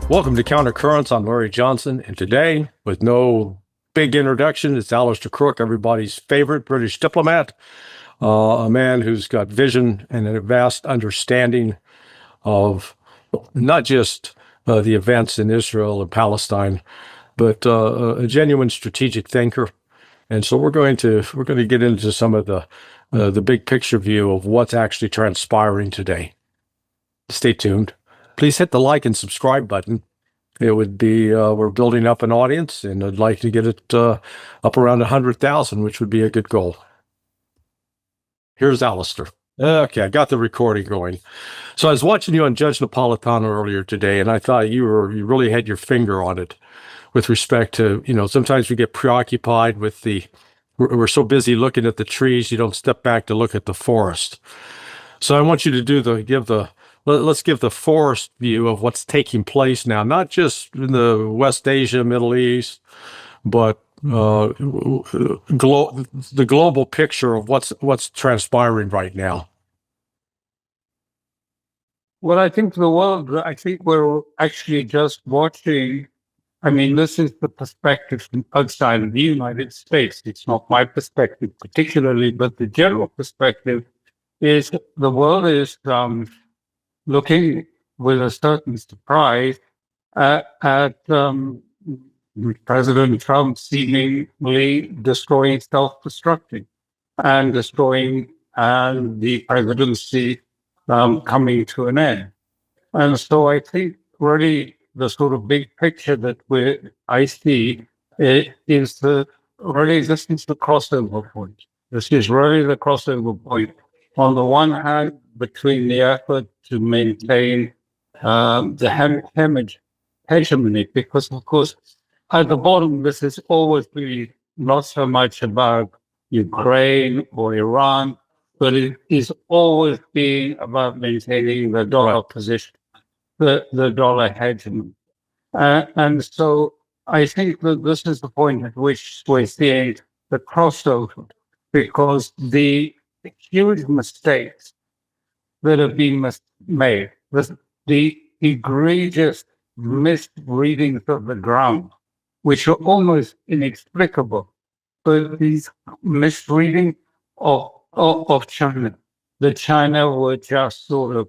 Welcome to Countercurrents. I'm Larry Johnson, and today, with no big introduction, it's Alastair Crooke, everybody's favorite British diplomat, a man who's got vision and a vast understanding of not just the events in Israel and Palestine, but a genuine strategic thinker. And so we're going to get into some of the big picture view of what's actually transpiring today. Stay tuned. Please hit the like and subscribe button. It would be, we're building up an audience, and I'd like to get it up around 100,000, which would be a good goal. Here's Alastair. Okay, I got the recording going. So I was watching you on Judge Napolitano earlier today, and I thought you really had your finger on it with respect to, sometimes we get preoccupied with we're so busy looking at the trees, you don't step back to look at the forest. So I want you to let's give the forest view of what's taking place now, not just in the West Asia, Middle East, but the global picture of what's transpiring right now. Well, I think we're actually just watching. I mean, this is the perspective from outside of the United States. It's not my perspective particularly, but the general perspective is the world is looking with a certain surprise at President Trump seemingly destroying, self-destructing, and destroying the presidency coming to an end. And so I think really the sort of big picture that I see is that really this is the crossover point. This is really the crossover point. On the one hand, between the effort to maintain the hegemony, because of course, at the bottom, this is always really not so much about Ukraine or Iran, but it is always being about maintaining the dollar position, the dollar hegemony. And so I think that this is the point at which we're seeing the crossover, because the huge mistakes that have been made, the egregious misreadings of the ground, which are almost inexplicable, but these misreading of China, that China would just sort of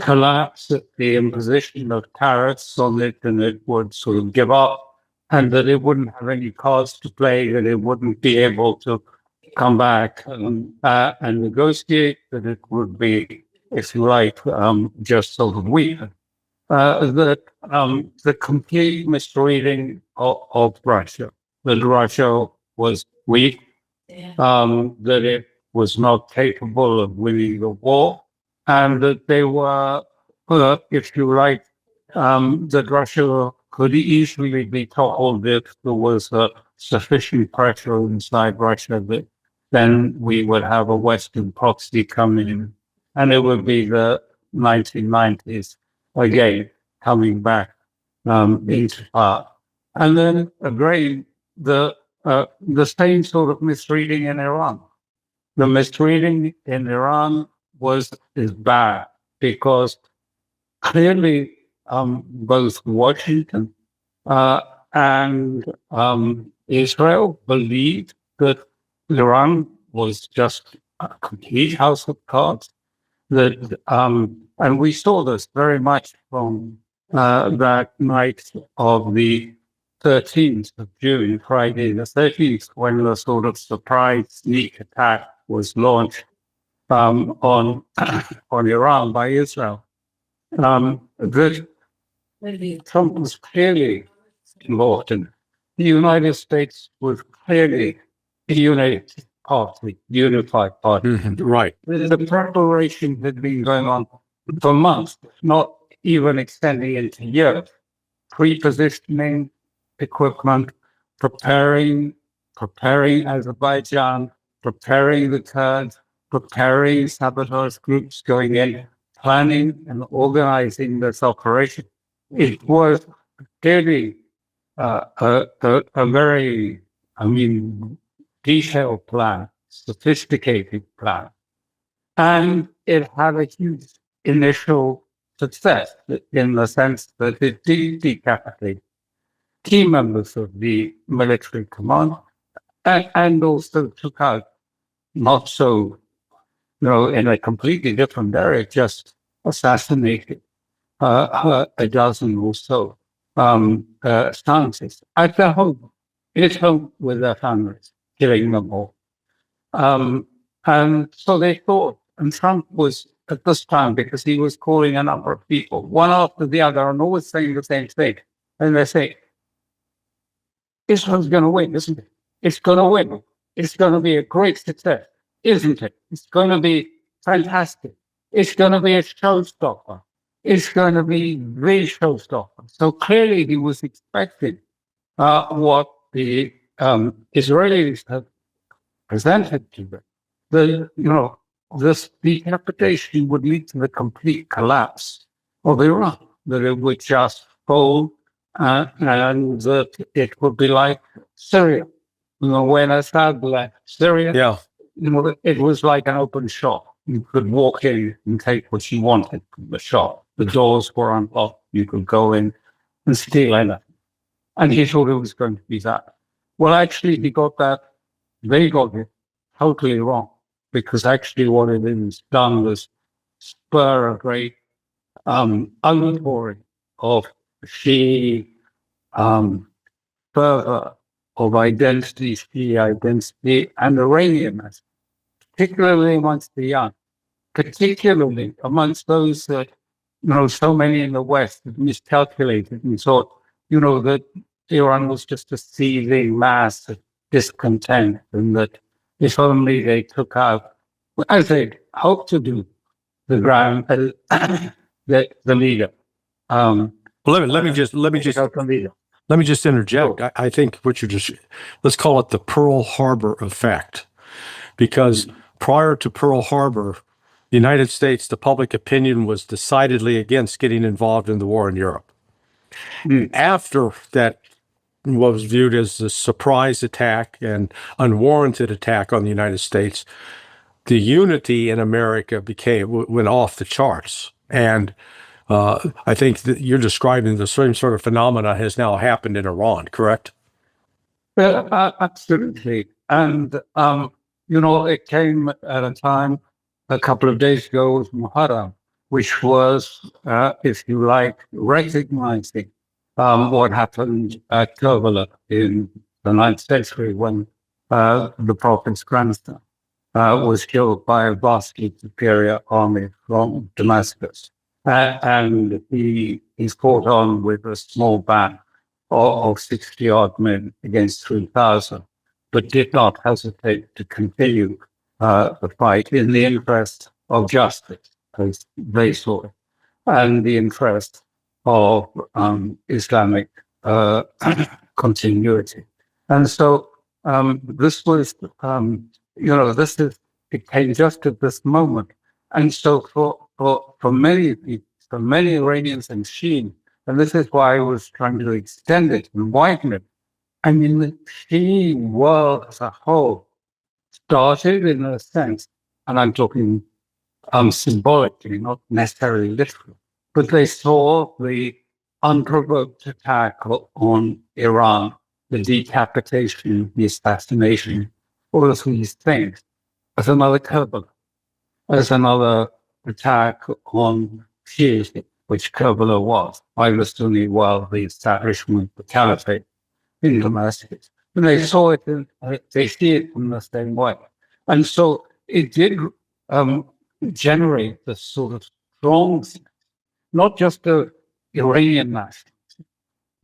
collapse at the imposition of tariffs on it, and it would sort of give up, and that it wouldn't have any cards to play, that it wouldn't be able to come back and negotiate, that it would be, if you like, just sort of weak. The complete misreading of Russia, that Russia was weak, that it was not capable of winning the war, and that they were, if you like, that Russia could easily be toppled if there was sufficient pressure inside Russia, that then we would have a Western proxy coming in, and it would be the 1990s again coming back into power. And then again, the same sort of misreading in Iran. The misreading in Iran is bad, because clearly both Washington and Israel believed that Iran was just a complete house of cards. That and we saw this very much from that night of the 13th of June, Friday the 13th, when the sort of surprise sneak attack was launched on Iran by Israel. That Trump was clearly involved in. The United States was clearly a unified party. Right. The preparation had been going on for months, not even extending into years. Pre-positioning equipment, preparing Azerbaijan, preparing the Kurds, preparing sabotage groups going in, planning and organizing this operation. It was clearly a very, detailed plan, sophisticated plan. And it had a huge initial success in the sense that it did decapitate key members of the military command and also took out not so, in a completely different area, just assassinated a dozen or so scientists at their home, his home with their families, killing them all. And so they thought, and Trump was at this time, because he was calling a number of people, one after the other, and always saying the same thing. And they say, Israel's going to win, isn't it? It's going to win. It's going to be a great success, isn't it? It's going to be fantastic. It's going to be a showstopper. It's going to be the showstopper. So clearly he was expecting what the Israelis have presented to them. This decapitation would lead to the complete collapse of Iran, that it would just fold and that it would be like Syria. When Assad left Syria, it was like an open shop. You could walk in and take what you wanted from the shop. The doors were unlocked. You could go in and steal anything. And he thought it was going to be that. Well, actually, they got it totally wrong, because actually what it is done was spur a great outpouring of Shi'i fervor of Shi'i identity, and Iranianism, particularly amongst the young, particularly amongst those that, so many in the West have miscalculated and thought, that Iran was just a seething mass of discontent, and that if only they took out, as they hoped to do, the ground, the leader. Let me just interject. Sure. I think what let's call it the Pearl Harbor effect, because prior to Pearl Harbor, the United States, the public opinion was decidedly against getting involved in the war in Europe. After that was viewed as a surprise attack and unwarranted attack on the United States, the unity in America went off the charts. And I think that you're describing the same sort of phenomena has now happened in Iran, correct? Well, absolutely. And, it came at a time a couple of days ago with Muharram, which was, if you like, recognizing what happened at Karbala in the 9th century when the Prophet's grandson was killed by a vastly superior army from Damascus. And he's fought on with a small band of 60-odd men against 3,000, but did not hesitate to continue the fight in the interest of justice, as they saw it, and the interest of Islamic continuity. And so this was, it came just at this moment. And so for many people, for many Iranians and Shi'i, and this is why I was trying to extend it and widen it, I mean, the Shi'i world as a whole started in a sense, and I'm talking symbolically, not necessarily literally, but they saw the unprovoked attack on Iran, the decapitation, the assassination, all of these things, as another Karbala, as another attack on Shi'i, which Karbala was, by the Sunni world, the establishment of the caliphate in Damascus. And they saw it, they see it in the same way. And so it did generate this sort of strong sense, not just the Iranian nationalism,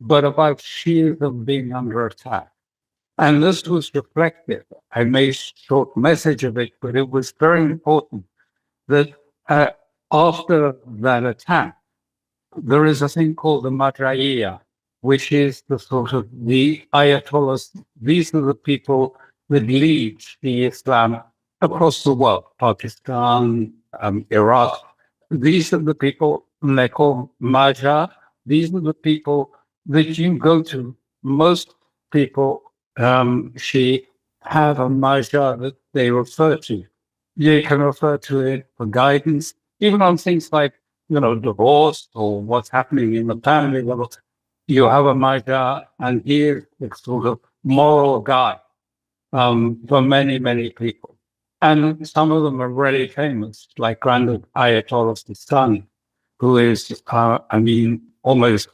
but about Shiism being under attack. And this was reflected. I made a short message of it, but it was very important that after that attack, there is a thing called the Madra'iyya, which is the sort of the Ayatollahs. These are the people that lead the Islam across the world, Pakistan, Iraq. These are the people, and they call Marja. These are the people that you go to. Most people, she have a Marja that they refer to. You can refer to it for guidance, even on things like, divorced or what's happening in the family level, you have a Mahdi, and he is the sort of moral guide for many, many people. And some of them are really famous, like Grand Ayatollah Sistani, who is, almost,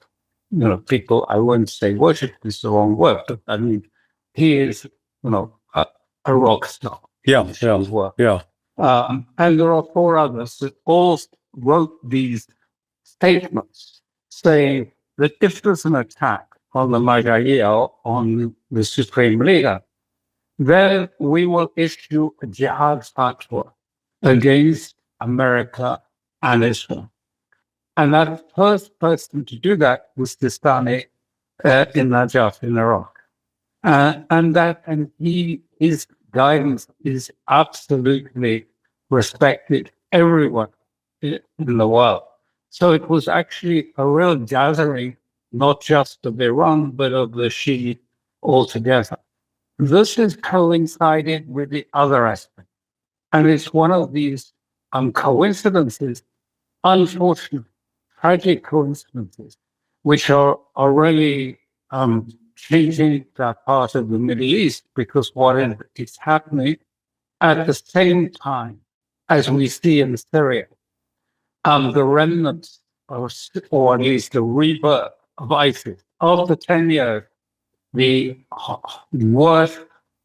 people, I wouldn't say worship is the wrong word, but I mean, he is, a rock star. Yeah, in yeah, his work. yeah. And there are four others that all wrote these statements saying that if there's an attack on the Mahdi, on the supreme leader, then we will issue a jihad fatwa against America and Israel. And that first person to do that was Sistani in Najaf in Iraq. And his guidance is absolutely respected everyone in the world. So it was actually a real gathering, not just of Iran, but of the Shia altogether. This has coincided with the other aspect. And it's one of these coincidences, unfortunate, tragic coincidences, which are really changing that part of the Middle East, because what is happening at the same time as we see in Syria, the remnants, or at least the rebirth of ISIS, after 10 years, the worst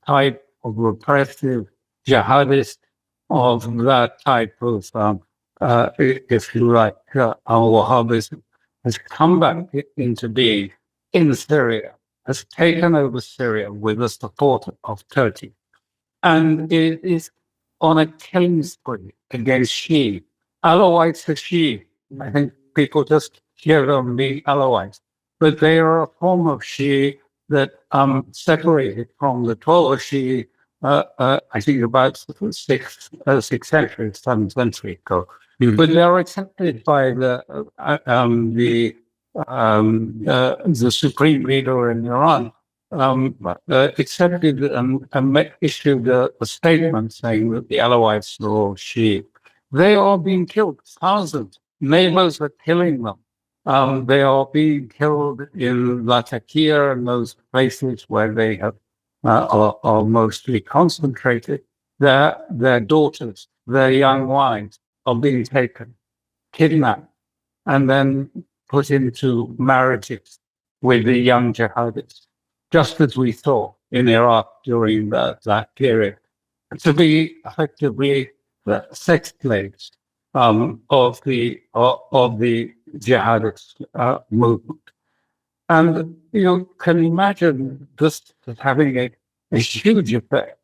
type of repressive jihadist of that type of, if you like, al-Wahhabism, has come back into being in Syria, has taken over Syria with the support of Turkey. And it is on a killing spree against Shia. Alawites are Shia. I think people just hear them being Alawites. But they are a form of Shia that separated from the Torah Shia, I think about 6th century, 7th century ago. Mm-hmm. But they are accepted by the supreme leader in Iran, accepted and issued a statement saying that the Alawites are all Shia. They are being killed, thousands. Neighbors are killing them. They are being killed in Latakia and those places where they have are mostly concentrated. Their daughters, their young wives are being taken, kidnapped, and then put into marriages with the young jihadists, just as we saw in Iraq during that period, to be effectively the sex slaves of the jihadist movement. And you can imagine this having a huge effect,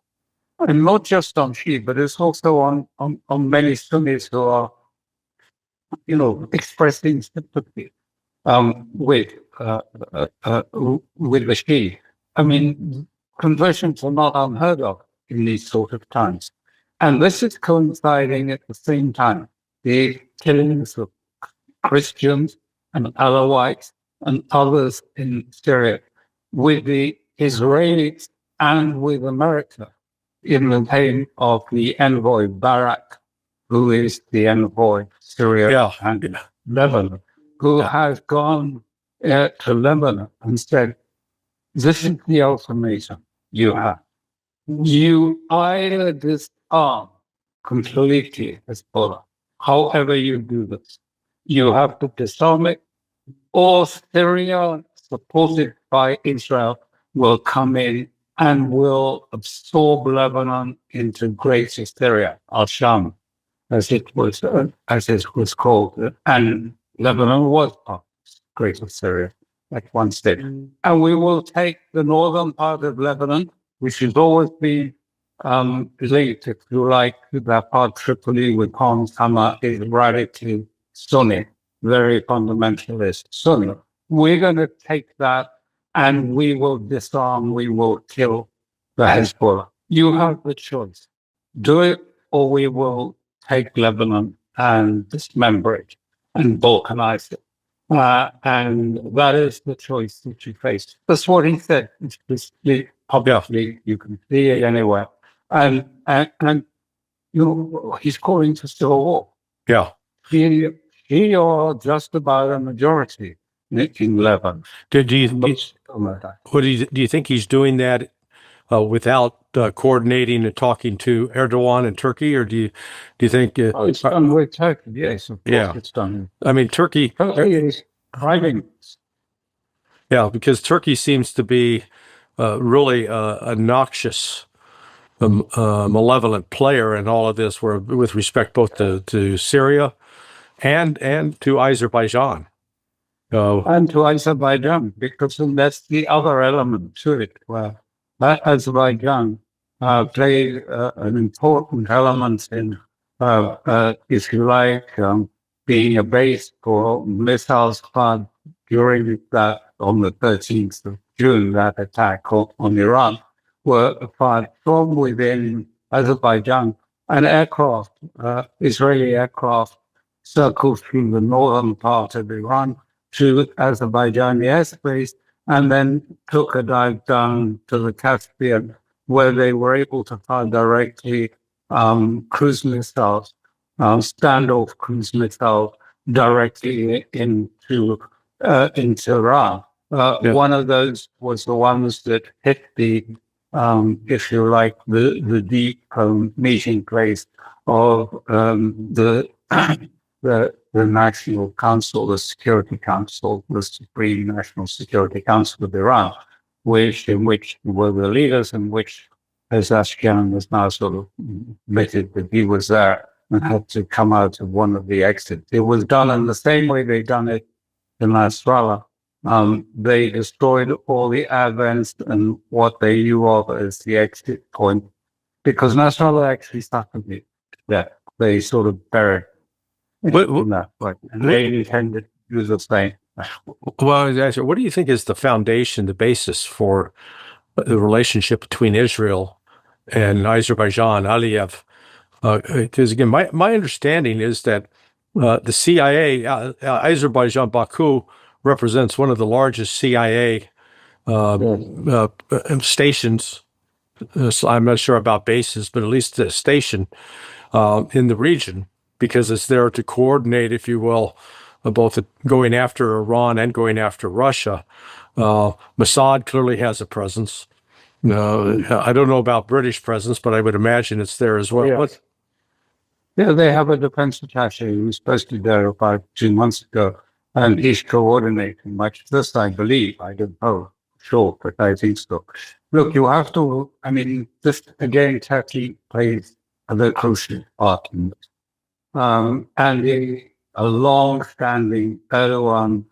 and not just on Shia, but it's also on many Sunnis who are, expressing sympathy with the Shia. I mean, conversions are not unheard of in these sort of times. And this is coinciding at the same time, the killings of Christians and Alawites and others in Syria, with the Israelis and with America in the name of the envoy Barak, who is the envoy Syria and Lebanon, who has gone to Lebanon and said, this is the ultimatum you have. You either disarm completely Hezbollah, however you do this. You have to disarm it, or Syria, supported by Israel, will come in and will absorb Lebanon into Greater Syria, al-Sham, as it was called. And Lebanon was part of Greater Syria at one stage. And we will take the northern part of Lebanon, which has always been linked, if you like, to that part Tripoli with Homs Hama, is radically Sunni, very fundamentalist Sunni. We're going to take that and we will disarm, we will kill the Hezbollah. You have the choice. Do it, or we will take Lebanon and dismember it and balkanize it. And that is the choice that you face. That's what he said. It's publicly, you can see it anywhere. And he's calling for civil war. Yeah. He he or just about a majority in Lebanon. Do you, Most of that. do you think he's doing that without coordinating and talking to Erdogan and Turkey, or do you think? Oh, it's done with Turkey. Yes, of course, Yeah. it's done. I mean, Turkey. Turkey is driving. Yeah, because Turkey seems to be really a noxious, malevolent player in all of this, where with respect both to Syria and to Azerbaijan. And to Azerbaijan, because that's the other element to it, where Azerbaijan played an important element in, if you like, being a base for missiles fired during that, on the 13th of June, that attack on Iran, were fired from within Azerbaijan. And aircraft, Israeli aircraft, circled through the northern part of Iran to Azerbaijani airspace, and then took a dive down to the Caspian, where they were able to fire directly cruise missiles, standoff cruise missiles directly into Iran. One of those was the ones that hit the, if you like, the deep meeting place of the National Council, the Security Council, the Supreme National Security Council of Iran, in which were the leaders, in which Pezeshkian was now sort of admitted that he was there and had to come out of one of the exits. It was done in the same way they'd done it in Nasrallah. They destroyed all the advents and what they knew of as the exit point, because Nasrallah actually started it there. They sort of buried and they intended to do the same. Well, what do you think is the foundation, the basis for the relationship between Israel and Azerbaijan, Aliyev? Because again, my understanding is that the CIA, Azerbaijan Baku, represents one of the largest CIA stations. So I'm not sure about bases, but at least a station in the region, because it's there to coordinate, if you will, both going after Iran and going after Russia. Mossad clearly has a presence. I don't know about British presence, but I would imagine it's there as well. Yeah, they have a defense attaché who was posted there about 2 months ago, and he's coordinating much of this, I believe. I don't know, sure, but I think so. Look, you have to, I mean, this, again, Turkey plays a very crucial part in this. And a long-standing Erdogan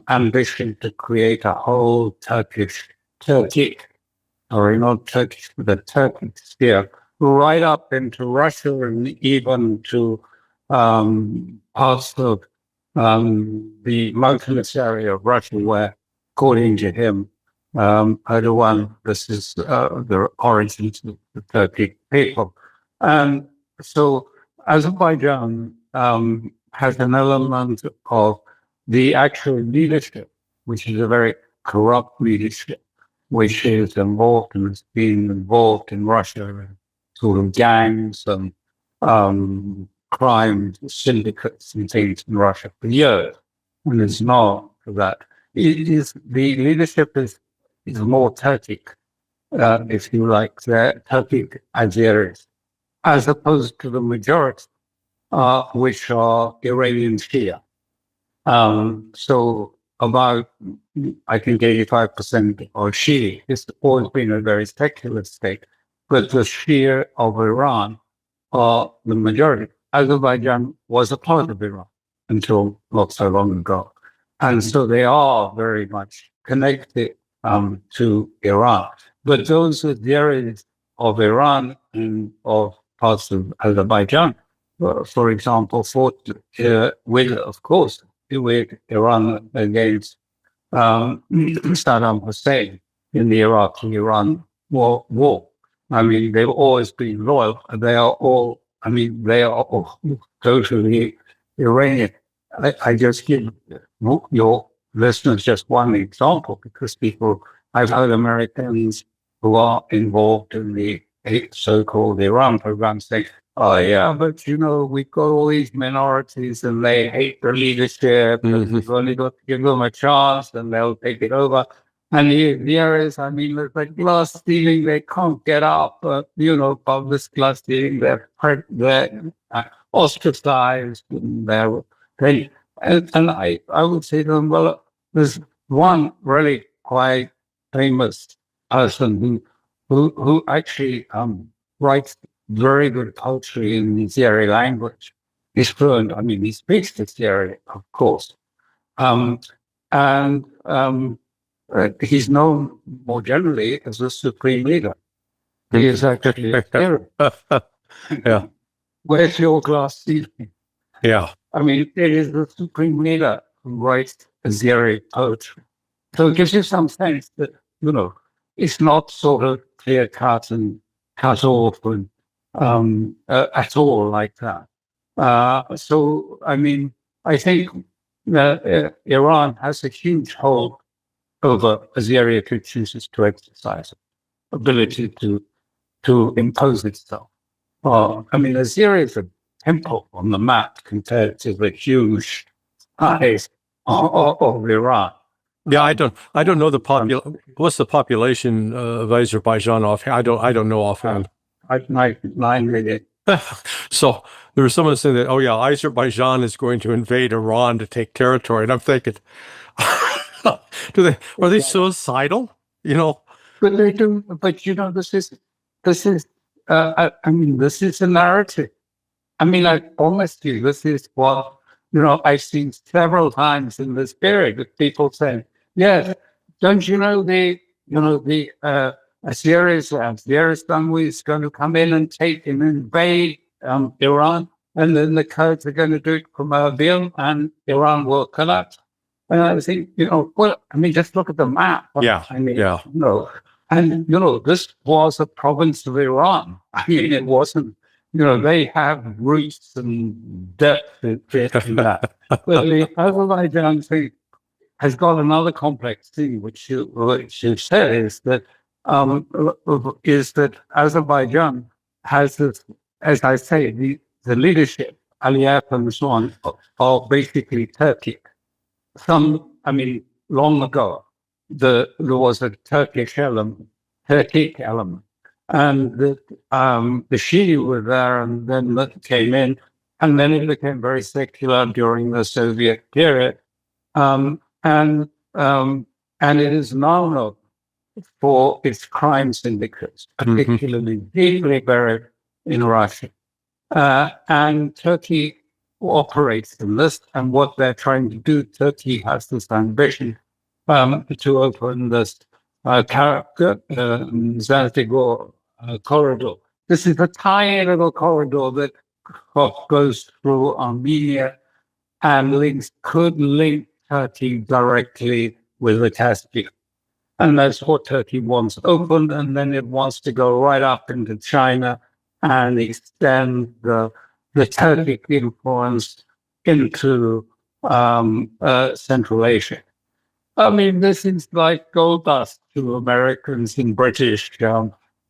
ambition to create a whole Turkic, not Turkish, but a Turkic sphere, right up into Russia and even to parts of the mountainous area of Russia, where, according to him, Erdogan, this is the origins of the Turkic people. And so Azerbaijan has an element of the actual leadership, which is a very corrupt leadership, which is involved and has been involved in Russia in sort of gangs and crime syndicates and things in Russia for years, and it's known for that. It is, the leadership is more Turkic, if you like, the Turkic Azeris, as opposed to the majority, which are Iranian Shia. So about, I think, 85% are Shia. It's always been a very secular state, but the Shia of Iran are the majority. Azerbaijan was a part of Iran until not so long ago. And so they are very much connected to Iran. But those are the areas of Iran and of parts of Azerbaijan, for example, fought with, of course, with Iran against Saddam Hussein in the Iraq-Iran war. I mean, they've always been loyal. They are all totally Iranian. I just give your listeners just one example, because I've heard Americans who are involved in the so-called Iran program say, Oh yeah, but we've got all these minorities and they hate the leadership and we've only got to give them a chance and they'll take it over. And the areas, I mean, there's like glass ceiling, they can't get up, above this glass ceiling, they're ostracized and and I would say to them, well, there's one really quite famous person who actually writes very good poetry in the Sierra language. He's fluent. I mean, he speaks the Sierra, of course. And he's known more generally as the supreme leader. He is actually a hero. Yeah. Where's your glass ceiling? Yeah. I mean, it is the supreme leader who writes Sierra poetry. So it gives you some sense that, it's not sort of clear cut and cut off and at all like that. So, I mean, I think that Iran has a huge hold over Azeria if it chooses to exercise ability to impose itself. I mean, Azeria is a temple on the map compared to the huge size of Iran. Yeah, I don't know what's the population of Azerbaijan offhand. I don't know offhand. 9 million. So there was someone saying that, oh yeah, Azerbaijan is going to invade Iran to take territory, and I'm thinking, are they suicidal? But they do. But this is. I mean, this is a narrative. I mean, I promise you, this is what I've seen several times in this period with people saying, "Yes, don't you know the Azeri is going to come in and take and invade Iran, and then the Kurds are going to do it from Erbil, and Iran will collapse." And I think, well, I mean, just look at the map. Yeah, I mean, yeah. And this was a province of Iran. I mean, it wasn't. They have roots and depth in that. But the Azerbaijan thing has got another complex thing, which you said is that Azerbaijan has this, as I say, the leadership, Aliyev and so on, are basically Turkey. Long ago, there was a Turkic element, and the Shia were there, and then that came in, and then it became very secular during the Soviet period, and it is now known for its crime syndicates, particularly deeply buried in Russia, and Turkey operates in this, and what they're trying to do, Turkey has this ambition to open this Zantigor corridor. This is a tiny little corridor that goes through Armenia and could link Turkey directly with the Caspian. And that's what Turkey wants opened, and then it wants to go right up into China and extend the Turkic influence into Central Asia. I mean, this is like gold dust to Americans and British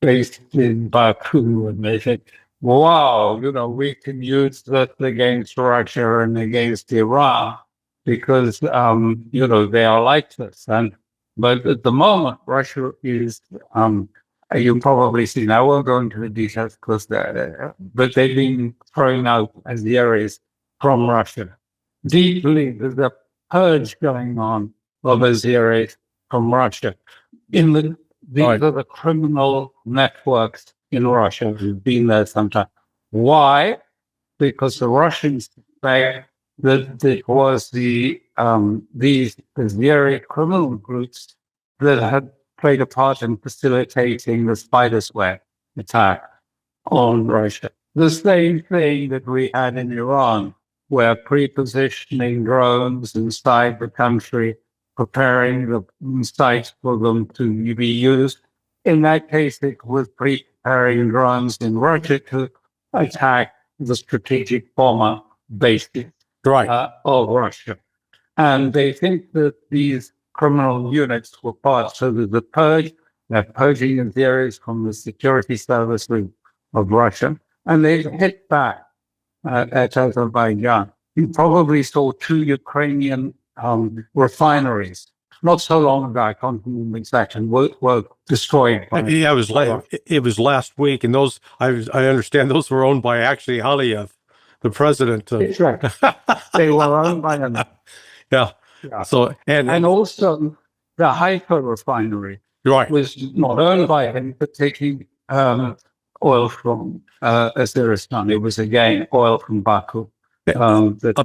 based in Baku, and they think, wow, we can use that against Russia and against Iran because, they are like this. But at the moment, Russia is, you've probably seen, I won't go into the details because but they've been thrown out as the areas from Russia. Deeply, there's a purge going on of Azeris from Russia. These are the criminal networks in Russia who've been there sometime. Why? Because the Russians say that it was these Azeri criminal groups that had played a part in facilitating the spider's web attack on Russia. The same thing that we had in Iran, where pre-positioning drones inside the country, preparing the sites for them to be used. In that case, it was preparing drones in Russia to attack the strategic bomber bases of Russia. And they think that these criminal units were part. So there's a purge. They're purging the areas from the security services of Russia. and they hit back at Azerbaijan. You probably saw 2 Ukrainian refineries not so long ago. I can't remember exactly. Were destroyed by. Yeah, it was last week, and those I understand those were owned by actually Aliyev, the president. That's right. They were owned by them. Yeah. Yeah. So And also the Haifa refinery right. was not owned by him, but taking oil from Azerbaijan. It was again oil from Baku. That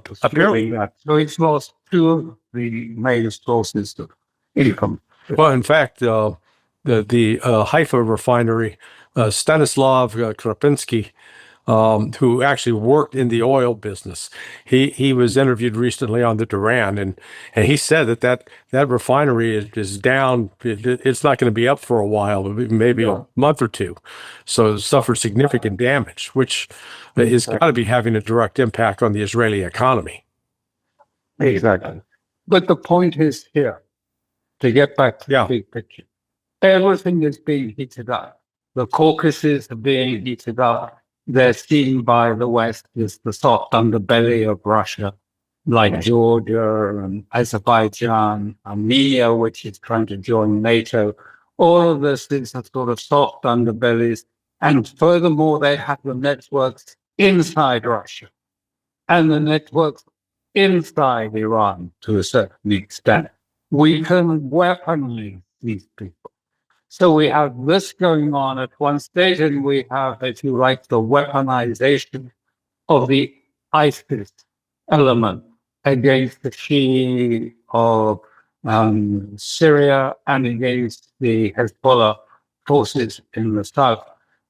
was Apparently, that. So it's lost 2 of the main sources of income. well, in fact, the Haifa refinery, Stanislav Krapinski, who actually worked in the oil business, he was interviewed recently on the Duran, and he said that refinery is down. It's not going to be up for a while, maybe a month or two. So it suffered significant damage, which is got to be having a direct impact on the Israeli economy. Exactly. But the point is here, to get back to the big picture, everything is being heated up. The Caucasus are being heated up. They're seen by the West as the soft underbelly of Russia, like Georgia and Azerbaijan, Armenia, which is trying to join NATO. All of this is a sort of soft underbellies. And furthermore, they have the networks inside Russia and the networks inside Iran to a certain extent. We can weaponize these people. So we have this going on at one stage, and we have, if you like, the weaponization of the ISIS element against the Shia of Syria and against the Hezbollah forces in the south.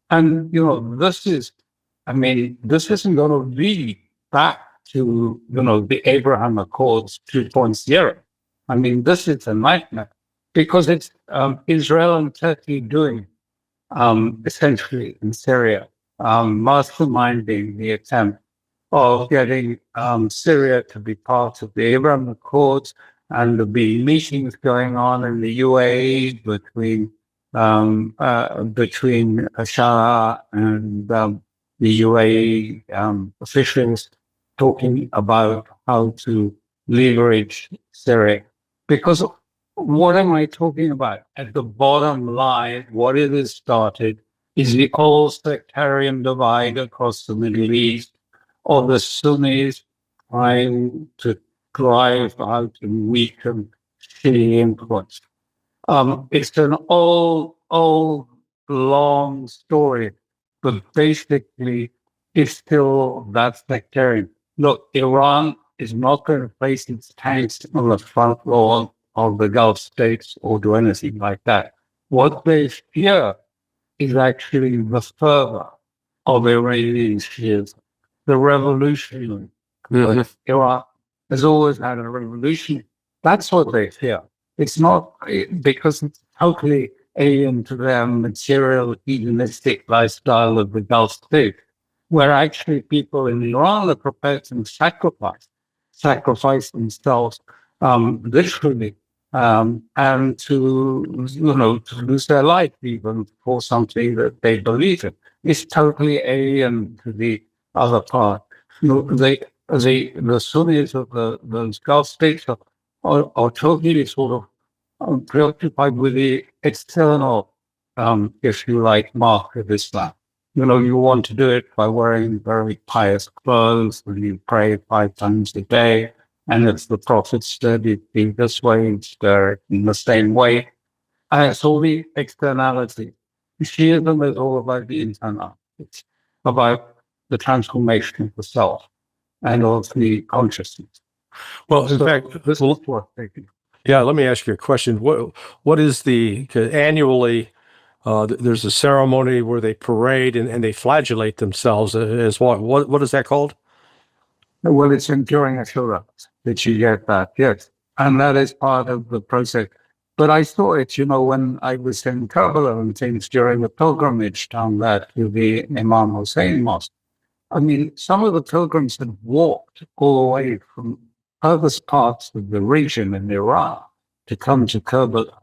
And, this isn't going to lead back to, the Abraham Accords 2.0. This is a nightmare. Because it's Israel and Turkey doing, essentially in Syria, masterminding the attempt of getting Syria to be part of the Abraham Accords, and there'll be meetings going on in the UAE between Shah and the UAE officials, talking about how to leverage Syria. Because what am I talking about? At the bottom line, what it has started is the old sectarian divide across the Middle East, or the Sunnis trying to drive out and weaken Shi'i influence. It's an old, long story, but basically it's still that sectarian. Look, Iran is not going to place its tanks on the front lawn of the Gulf states or do anything like that. What they fear is actually the fervor of Iranian Shias, the revolution. Iran has always had a revolution. That's what they fear. It's not because it's totally alien to their material, hedonistic lifestyle of the Gulf states, where actually people in Iran are prepared to sacrifice themselves literally, and to lose their life even for something that they believe in. It's totally alien to the other part. The Sunnis of those Gulf states are totally sort of preoccupied with the external, if you like, mark of Islam. You want to do it by wearing very pious clothes, and you pray 5 times a day. And if the Prophet said it be this way, it's in the same way. And it's all the externality. Shiism is all about the internal. It's about the transformation of the self and of the consciousness. Well, in fact, this is what they do. Yeah, let me ask you a question. What is annually? There's a ceremony where they parade and they flagellate themselves as what? What is that called? Well, it's enduring assurance that you get that, yes. And that is part of the process. But I saw it, when I was in Kabbalah and things during the pilgrimage down there to the Imam Hussein Mosque. Some of the pilgrims had walked all the way from furthest parts of the region in Iran to come to Kabbalah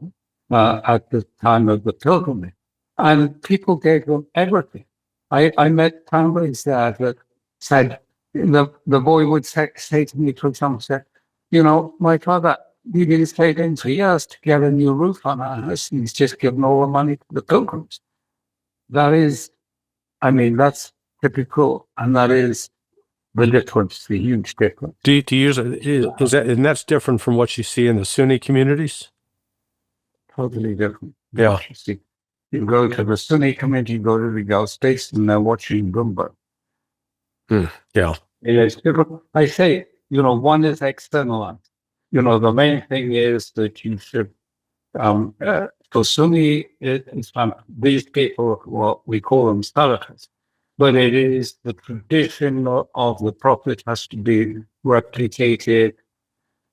at the time of the pilgrimage. And people gave them everything. I met families there that said, the boy would say to me, for example, said, my father, he didn't stay in for years to get a new roof on our house. He's just given all the money to the pilgrims. That is, that's typical, and that is the difference, the huge difference. Do you use is that, and that's different from what you see in the Sunni communities? Totally different. Yeah. You see, you go to the Sunni community, you go to the Gulf States, and they're watching Bloomberg. Yeah. It is different. I say, one is externalized. The main thing is that you should, for Sunni Islam, these people, we call them Salafis, but it is the tradition of the Prophet has to be replicated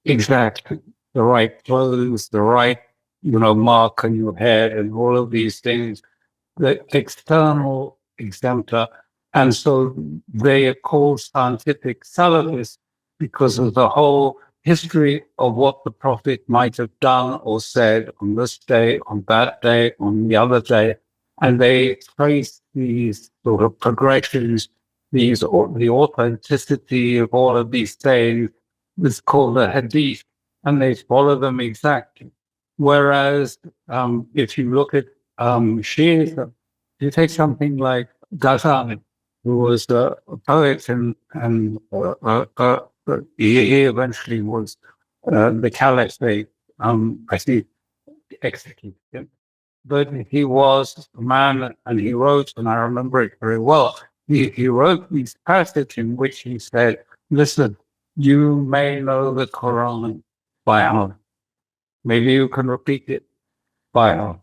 exactly. The right clothes, the right, mark on your head, and all of these things, the external exemplar. And so they are called scientific Salafists because of the whole history of what the Prophet might have done or said on this day, on that day, on the other day. And they trace these sort of progressions, the authenticity of all of these things. It's called the Hadith, and they follow them exactly. Whereas if you look at Shiism, you take something like Ghazali, who was a poet, and he eventually was the caliphate, I think, executed him. But he was a man, and he wrote, and I remember it very well, he wrote these passages in which he said, listen, you may know the Quran by heart. Maybe you can repeat it by heart.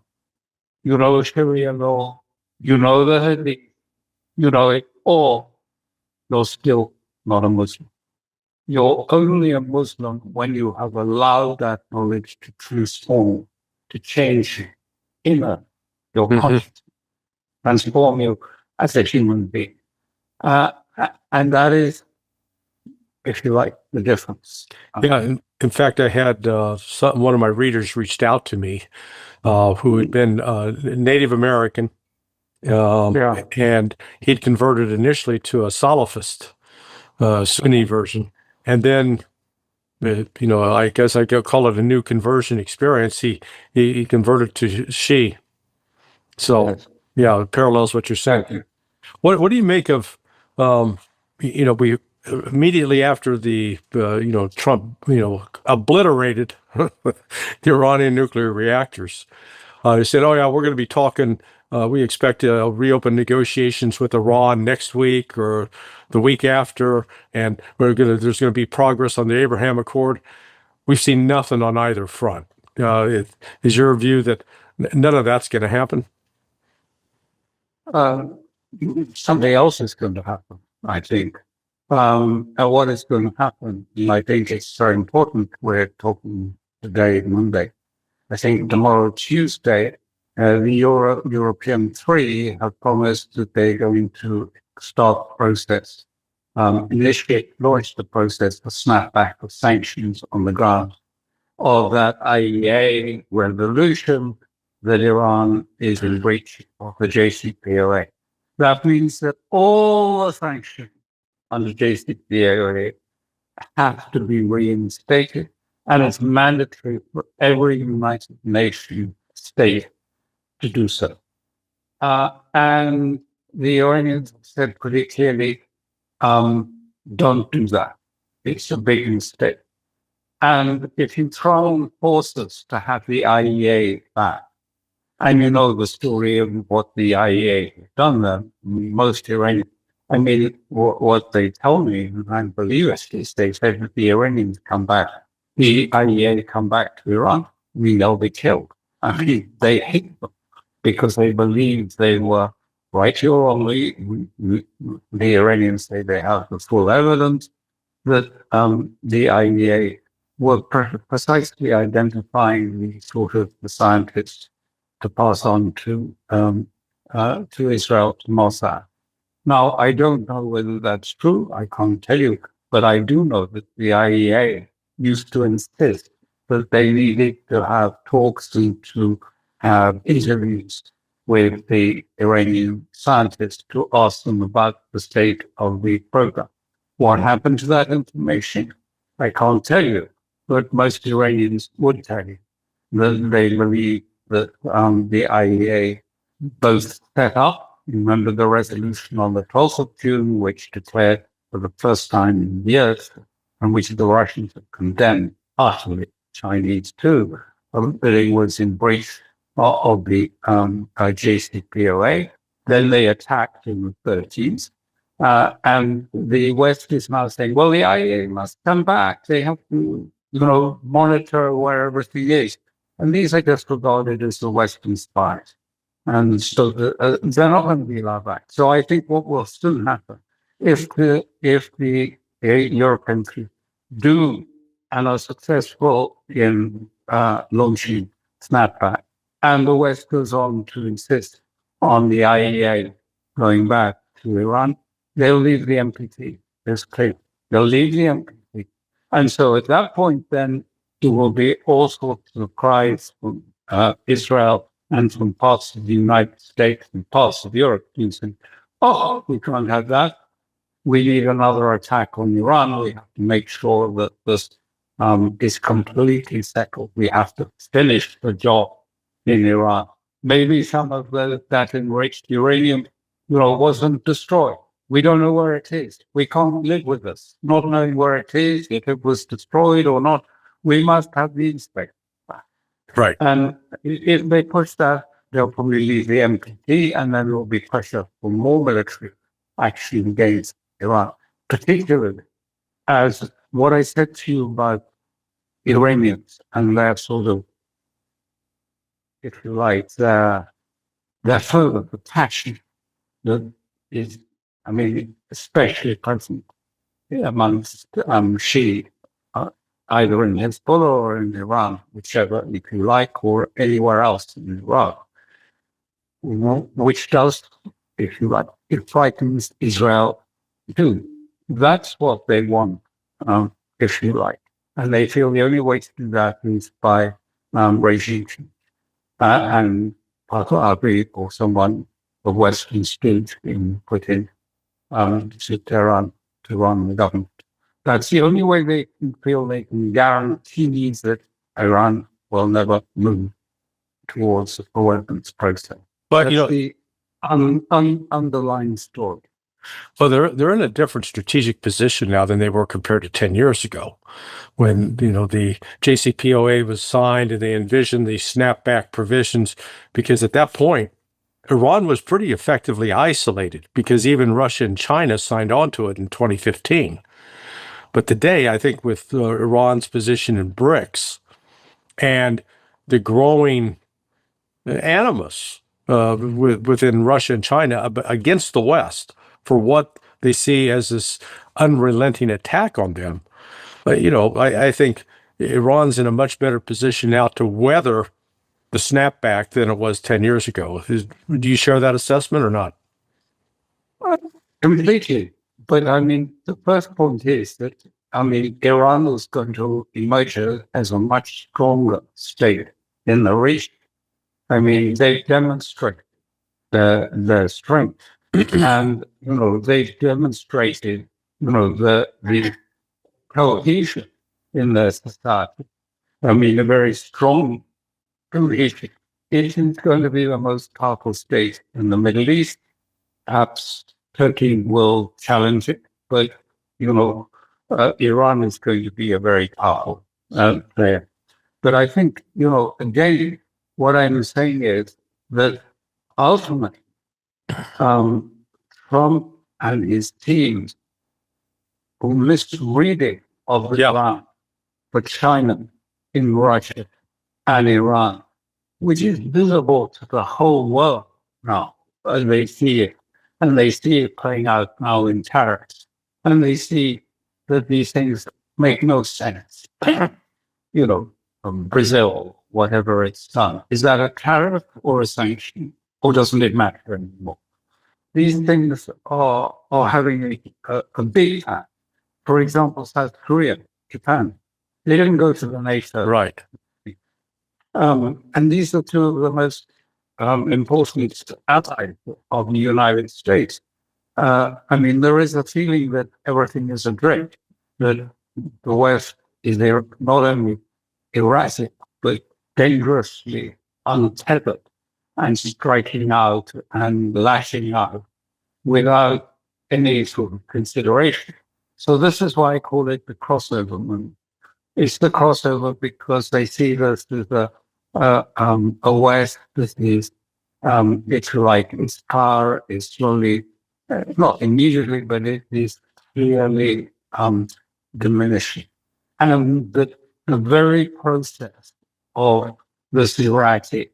You know Sharia law, you know the Hadith, you know it all. You're still not a Muslim. You're only a Muslim when you have allowed that knowledge to transform, to change your conscience, transform you as a human being. And that is, if you like, the difference. Yeah. In fact, I had one of my readers reached out to me who had been Native American, and he'd converted initially to a Salafist Sunni version, and then I guess I could call it a new conversion experience. He converted to Shi. So yeah, it parallels what you're saying. What do you make of we immediately after the Trump obliterated the Iranian nuclear reactors? They said, oh yeah, we're going to be talking. We expect to reopen negotiations with Iran next week or the week after, and there's going to be progress on the Abraham Accord. We've seen nothing on either front. Is your view that none of that's going to happen? Something else is going to happen, I think. And what is going to happen, I think it's very important. We're talking today, Monday. I think tomorrow, Tuesday, the European three have promised that they're going to start the process, launch the process for snapback of sanctions on the ground of that IEA resolution that Iran is in breach of the JCPOA. That means that all the sanctions under JCPOA have to be reinstated, and it's mandatory for every United Nations state to do so. And the Iranians said pretty clearly, don't do that. It's a big mistake. And if you try and force us to have the IEA back, and you know the story of what the IEA has done there, most Iranians, what they tell me, and I believe it, is they said that the Iranians come back, the IEA come back to Iran, they'll be killed. They hate them because they believe they were right or wrongly. The Iranians say they have the full evidence that the IEA were precisely identifying the sort of the scientists to pass on to Israel, to Mossad. Now, I don't know whether that's true. I can't tell you, but I do know that the IEA used to insist that they needed to have talks and to have interviews with the Iranian scientists to ask them about the state of the program. What happened to that information? I can't tell you, but most Iranians would tell you that they believe that the IEA both set up, remember the resolution on the 12th of June, which declared for the first time in years, and which the Russians have condemned utterly, Chinese too, that it was in breach of the JCPOA. Then they attacked in the 30s. And the West is now saying, well, the IEA must come back. They have to, monitor where everything is. And these are just regarded as the Western spies. And so they're not going to be allowed back. So I think what will soon happen, if the European countries do and are successful in launching snapback, and the West goes on to insist on the IEA going back to Iran, they'll leave the NPT. It's clear. They'll leave the NPT. And so at that point, then there will be all sorts of cries from Israel and from parts of the United States and parts of Europe saying, oh, we can't have that. We need another attack on Iran. We have to make sure that this is completely settled. We have to finish the job in Iran. Maybe some of that enriched uranium, wasn't destroyed. We don't know where it is. We can't live with this, not knowing where it is, if it was destroyed or not. We must have the inspection. Right. And if they push that, they'll probably leave the NPT, and then there will be pressure for more military action against Iran, particularly as what I said to you about Iranians and their sort of, if you like, their fervor, the passion that is, especially present amongst Shia, either in Hezbollah or in Iran, whichever, if you like, or anywhere else in Iraq, which does, if you like, it frightens Israel too. That's what they want, if you like. And they feel the only way to do that is by regime change. And Abiy or someone of Western state being put in to Tehran to run the government. That's the only way they can feel they can guarantee that Iran will never move towards a weapons process. But that's the underlying story. Well, they're in a different strategic position now than they were compared to 10 years ago, when the JCPOA was signed and they envisioned the snapback provisions, because at that point Iran was pretty effectively isolated, because even Russia and China signed on to it in 2015. But today, I think with Iran's position in BRICS and the growing animus within Russia and China against the West for what they see as this unrelenting attack on them, I think Iran's in a much better position now to weather the snapback than it was 10 years ago. Do you share that assessment or not? Completely. But the first point is that, Iran is going to emerge as a much stronger state in the region. They've demonstrated their strength. And, they've demonstrated, the cohesion in their society. A very strong cohesion. It is going to be the most powerful state in the Middle East. Perhaps Turkey will challenge it, but, Iran is going to be a very powerful player. But I think, again, what I'm saying is that ultimately, Trump and his teams were misreading of Iran for China in Russia and Iran, which is visible to the whole world now, as they see it. And they see it playing out now in tariffs. And they see that these things make no sense. Brazil, whatever it's done. Is that a tariff or a sanction? Or doesn't it matter anymore? These things are having a big impact. For example, South Korea, Japan. They didn't go to the NATO. Right. And these are two of the most important ally of the United States. I mean, there is a feeling that everything is a drift, that the West is there not only erratic, but dangerously untethered and striking out and lashing out without any sort of consideration. So this is why I call it the crossover movement. It's the crossover because they see this as a West that is, if you like, its power is slowly, not immediately, but it is clearly diminishing. And the very process of this erratic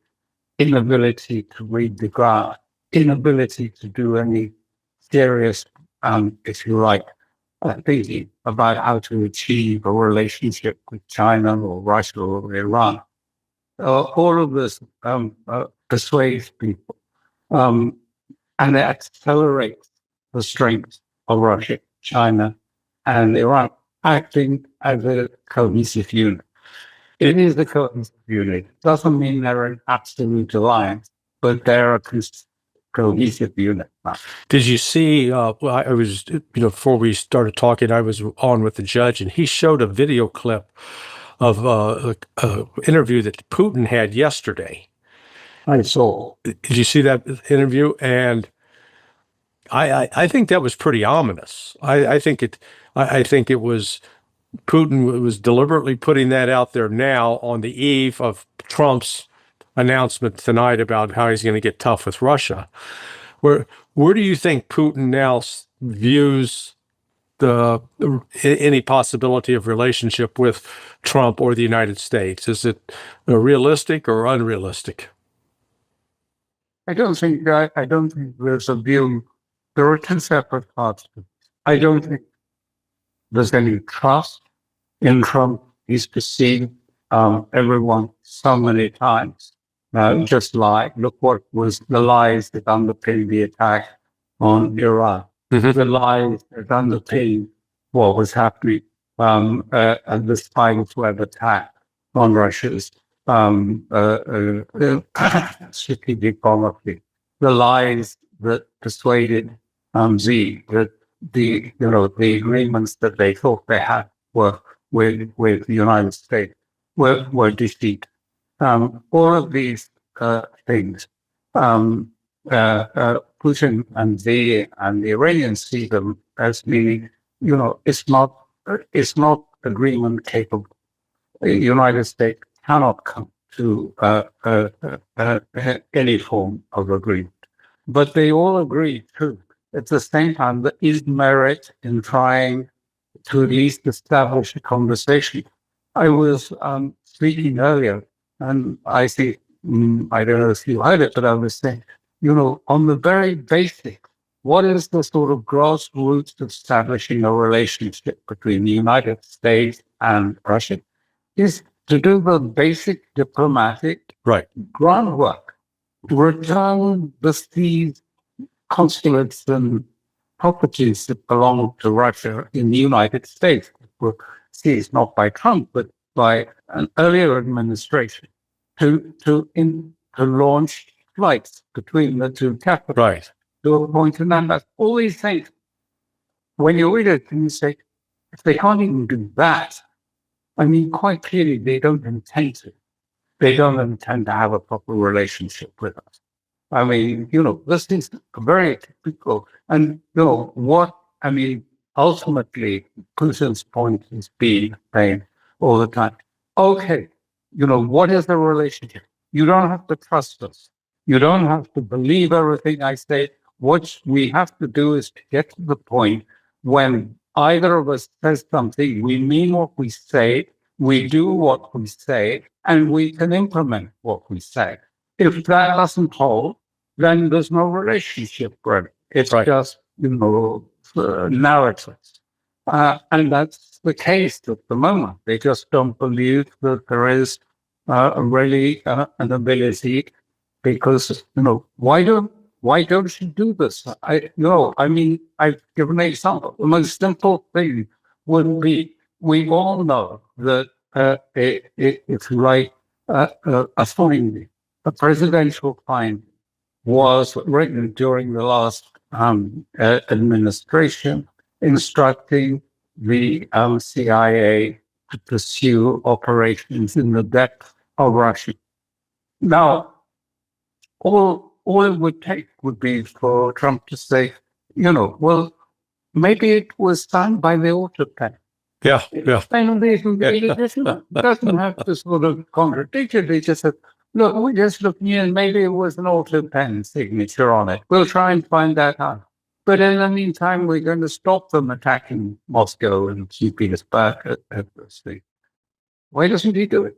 inability to read the ground, inability to do any serious, if you like, thinking about how to achieve a relationship with China or Russia or Iran. All of this persuades people, and it accelerates the strength of Russia, China, and Iran acting as a cohesive unit. It is a cohesive unit. It doesn't mean they're an absolute alliance, but they're a cohesive unit. Did you see? Well, I was, before we started talking, I was on with the judge, and he showed a video clip of an interview that Putin had yesterday. I saw. Did you see that interview? And I think that was pretty ominous. I think it was Putin was deliberately putting that out there now on the eve of Trump's announcement tonight about how he's going to get tough with Russia. Where do you think Putin now views any possibility of relationship with Trump or the United States? Is it realistic or unrealistic? I don't think there's a view. There are two separate parts to it. I don't think there's any trust in Trump. He's deceived everyone so many times. Just lie. Look what was the lies that underpinned the attack on Iran. The lies that underpinned what was happening at the spy's web attack on Russia's strategic policy. The lies that persuaded the agreements that they thought they had were with the United States were deceit. All of these things, Putin and the Iranians see them as meaning, it's not agreement capable. The United States cannot come to any form of agreement. But they all agree, too, at the same time, there is merit in trying to at least establish a conversation. I was speaking earlier, and I think, I don't know if you heard it, but I was saying, on the very basic, what is the sort of grassroots of establishing a relationship between the United States and Russia is to do the basic diplomatic groundwork, return the seized consulates and properties that belong to Russia in the United States, were seized not by Trump, but by an earlier administration, to launch flights between the two capitals to a point. And then that's all these things. When you read it and you say, if they can't even do that, I mean, quite clearly, they don't intend to. They don't intend to have a proper relationship with us. I mean, this is very typical. And, ultimately, Putin's point is being saying all the time, okay, what is the relationship? You don't have to trust us. You don't have to believe everything I say. What we have to do is to get to the point when either of us says something, we mean what we say, we do what we say, and we can implement what we say. If that doesn't hold, then there's no relationship, right? It's just, narratives. And that's the case at the moment. They just don't believe that there is really an ability, because, why don't you do this? I've given an example. The most simple thing would be, we all know that if you write a finding a presidential fine was written during the last administration, instructing the CIA to pursue operations in the depth of Russia. Now, all it would take would be for Trump to say, well, maybe it was done by the auto pen. Yeah. And it doesn't have to sort of contradict it. He just said, look, we're just looking in, maybe it was an auto pen signature on it. We'll try and find that out. But in the meantime, we're going to stop them attacking Moscow and keeping us back at this thing. Why doesn't he do it?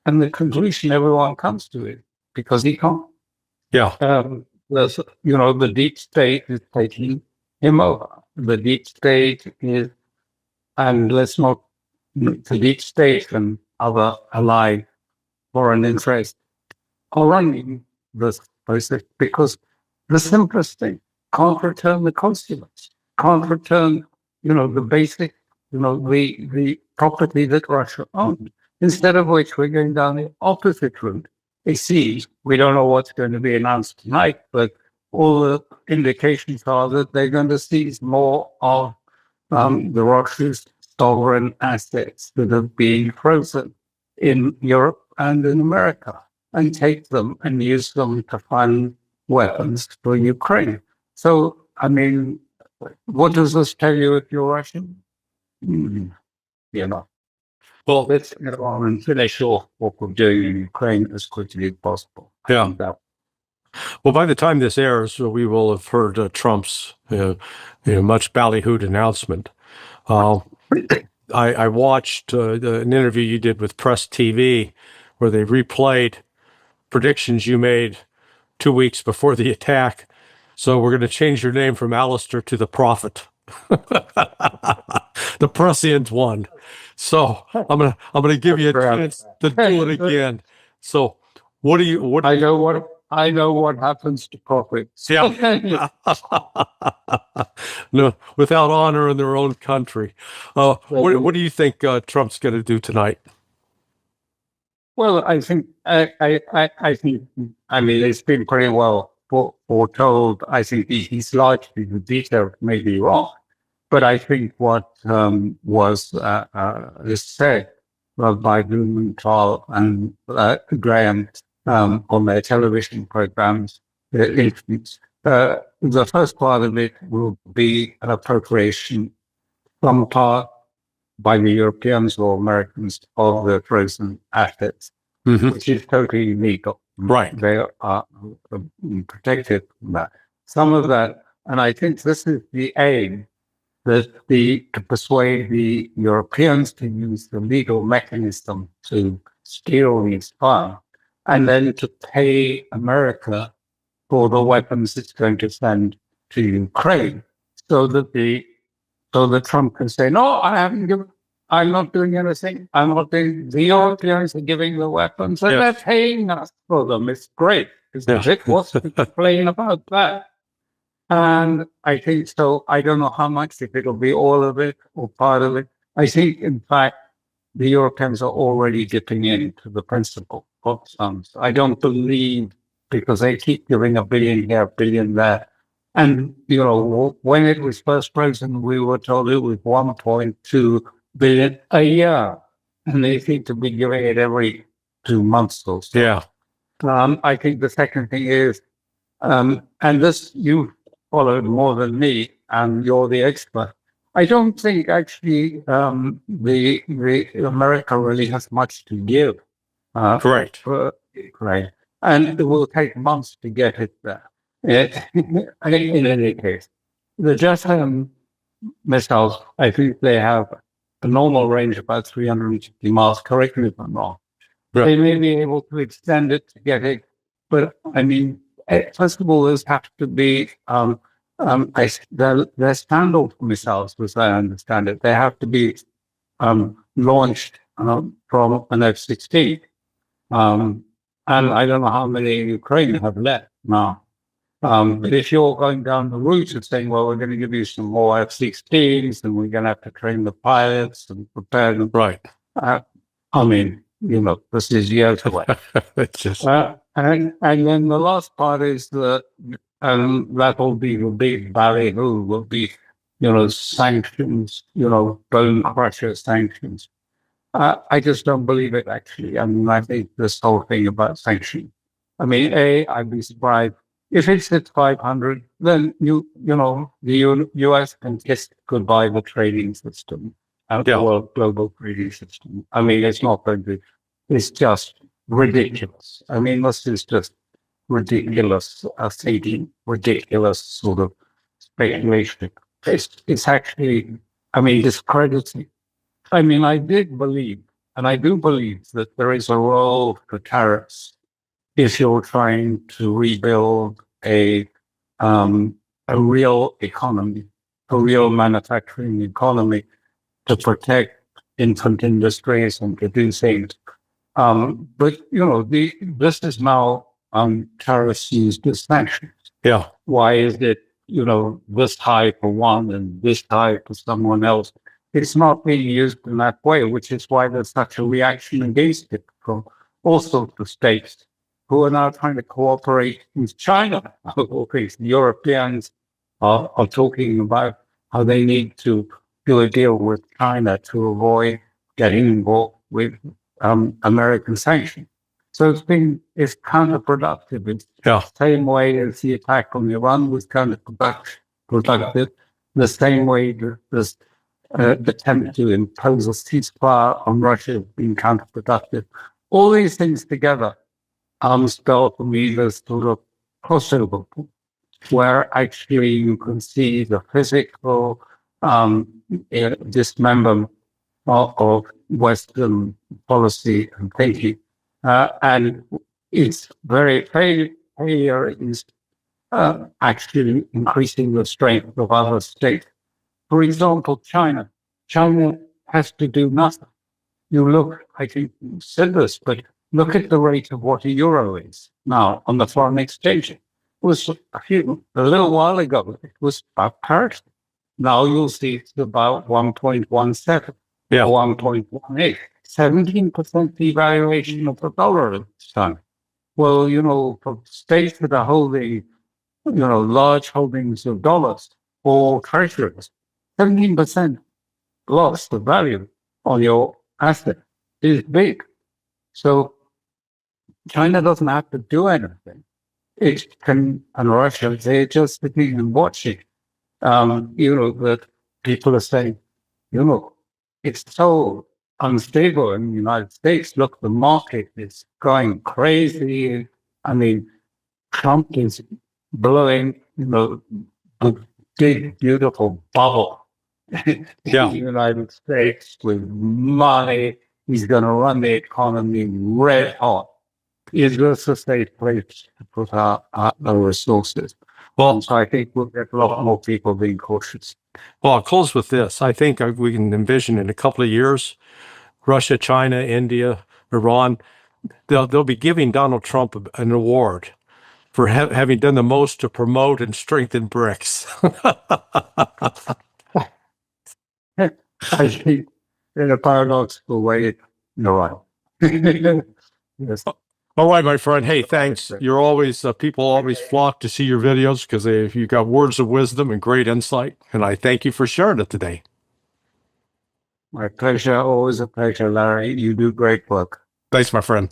And the conclusion everyone comes to it, because he can't. Yeah. The deep state is taking him over. The deep state is, and the deep state and other allied foreign interests are running this process, because the simplest thing, can't return the consulates, can't return, the basic, the property that Russia owned. Instead of which we're going down the opposite route. We don't know what's going to be announced tonight, but all the indications are that they're going to seize more of the Russia's sovereign assets that have been frozen in Europe and in America, and take them and use them to fund weapons for Ukraine. So, I mean, what does this tell you if you're Russian? Well, let's get on and finish off what we're doing in Ukraine as quickly as possible. Yeah. Well, by the time this airs, we will have heard Trump's much ballyhooed announcement. I watched an interview you did with Press TV where they replayed predictions you made 2 weeks before the attack. So we're going to change your name from Alastair to the Prophet. The prescient one. So I'm gonna give you a chance to do it again. So I know what happens to prophets. Yeah. No, without honor in their own country. What do you think Trump's going to do tonight? Well, I think it's been pretty well foretold. I think he's largely, the detail may be wrong, but I think what was said by Blumenthal and Graham on their television programs, the first part of it will be an appropriation, some part by the Europeans or Americans, of the frozen assets, which is totally legal. Right. They are protected from that. Some of that, and I think this is the aim, to persuade the Europeans to use the legal mechanism to steal these funds, and then to pay America for the weapons it's going to send to Ukraine, so that Trump can say, no, I'm not doing anything. The Europeans are giving the weapons, and they're paying us for them. It's great. What's to complain about that? And I think so. I don't know how much, if it'll be all of it or part of it. I think, in fact, the Europeans are already dipping into the principal of sums. I don't believe, because they keep giving $1 billion here, $1 billion there. And, when it was first frozen, we were told it was 1.2 billion a year. And they seem to be giving it every 2 months or so. Yeah. I think the second thing is, and this you followed more than me, and you're the expert. I don't think actually the America really has much to give. Correct. Right. And it will take months to get it there. In any case, the JASM missiles, I think they have a normal range of about 350 miles. Correct me if I'm wrong. Right. They may be able to extend it to get it, but I mean, first of all, those have to be they're standard missiles, as I understand it. They have to be launched from an F-16. And I don't know how many Ukraine have left now. But if you're going down the route of saying, well, we're going to give you some more F-16s, and we're going to have to train the pilots and prepare them. Right. This is years away. It's just... And then the last part is that, that will be the big ballyhoo, will be, sanctions, bone crusher sanctions. I just don't believe it, actually. I mean, I think this whole thing about sanctions. I mean, I'd be surprised if it's at 500, then the US can kiss goodbye the trading system, the Yeah. world global trading system. I mean, it's not going to, it's just ridiculous. I mean, this is just ridiculous thinking, ridiculous sort of speculation. It's actually, I mean, discrediting. I mean, I did believe, and I do believe that there is a role for tariffs if you're trying to rebuild a real economy, a real manufacturing economy to protect infant industries and to do things. But this is now tariffs used as sanctions. Yeah. Why is it this high for one and this high for someone else? It's not being used in that way, which is why there's such a reaction against it from all sorts of states who are now trying to cooperate with China. Okay, the Europeans are talking about how they need to do a deal with China to avoid getting involved with American sanctions. So it's counterproductive. It's the same way as the attack on Iran was counterproductive, the same way that this attempt to impose a ceasefire on Russia has been counterproductive. All these things together spell for me this sort of crossover point, where actually you can see the physical dismemberment of Western policy and thinking. And it's failure is actually increasing the strength of other states. For example, China. China has to do nothing. You look, I think you said this, but look at the rate of what a euro is now on the foreign exchange. It was a little while ago, it was about parity. Now you'll see it's about 1.17 or 1.18. 17% devaluation of the dollar at this time. Well, for states that are holding, large holdings of dollars or treasuries, 17% loss of value on your asset is big. So China doesn't have to do anything. It can, and Russia, they're just sitting and watching. That people are saying, it's so unstable in the United States. Look, the market is going crazy. I mean, Trump is blowing, the big, beautiful bubble in the United States with money. He's going to run the economy red hot. It's just a safe place to put our resources. Well, so I think we'll get a lot more people being cautious. Well, I'll close with this. I think we can envision in a couple of years, Russia, China, India, Iran, they'll be giving Donald Trump an award for having done the most to promote and strengthen BRICS. I think in a paradoxical way, you're right. Yes. All right, my friend. Hey, thanks. You're always, people always flock to see your videos because you've got words of wisdom and great insight. And I thank you for sharing it today. My pleasure. Always a pleasure, Larry. You do great work. Thanks, my friend.